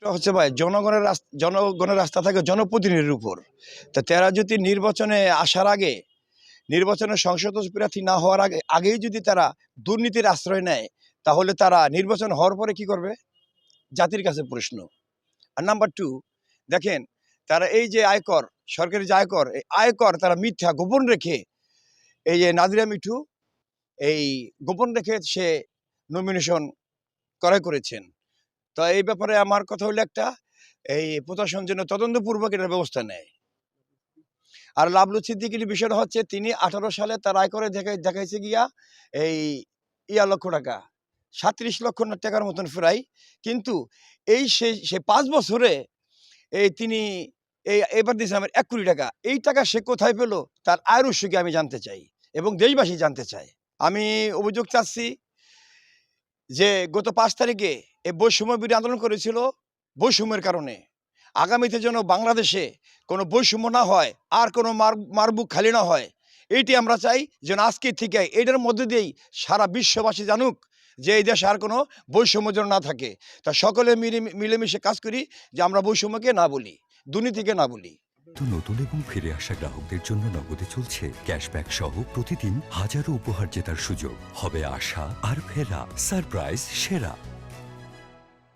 হচ্ছে ভাই জনগণের রাস্তা থাকে জনপ্রতিনিধির উপর। তা তারা যদি নির্বাচনে আসার আগে, নির্বাচনে সংসদ প্রার্থী না হওয়ার আগেই যদি তারা দুর্নীতির আশ্রয় নেয়, তাহলে তারা নির্বাচন হওয়ার পরে কি করবে? জাতির কাছে প্রশ্ন। আর নাম্বার 2, দেখেন তারা এই যে আয়কর, সরকারি যে আয়কর, এই আয়কর তারা মিথ্যা গোপন রেখে, এই যে নাদিরা মিঠু এই গোপন রেখে সে নমিনেশন করেছেন। তো এই ব্যাপারে আমার কথা হলো একটা, এই প্রশাসন যেন তদন্তপূর্বক এটার ব্যবস্থা নেয়। আর লাবলু সিদ্দিকীর বিষয়টা হচ্ছে, তিনি 18 সালে তার আয়করে দেখাইছে গিয়া এই লক্ষ টাকা, 37 লক্ষ টাকার মতন প্রায়। কিন্তু এই সে 5 বছরে তিনি এবার দিয়েছে আমার 1 কোটি টাকা। এই টাকা সে কোথায় পেল? তার আয়ের উৎস কি আমি জানতে চাই এবং দেশবাসী জানতে চায়। আমি অভিযোগ চাচ্ছি যে গত 5 তারিখে এই বৈষম্য বিরোধী আন্দোলন করেছিল বৈষম্যের কারণে। আগামীতে যেন বাংলাদেশে কোনো বৈষম্য না হয়, আর কোনো মারবুক খালি না হয়, এইটি আমরা চাই। যেন আজকে থেকে এটার মধ্যে দিয়েই সারা বিশ্ববাসী জানুক যে এই দেশে আর কোনো বৈষম্য যেন না থাকে। তা সকলে মিলেমিশে কাজ করি যে আমরা বৈষম্যকে না বলি, দুর্নীতিকে না বলি। তো নতুন এবং ফিরে আসা গ্রাহকদের জন্য নগদে চলছে ক্যাশব্যাক সহ প্রতিদিন হাজারো উপহার জেতার সুযোগ। হবে আশা আর ফেরা, সারপ্রাইজ সেরা।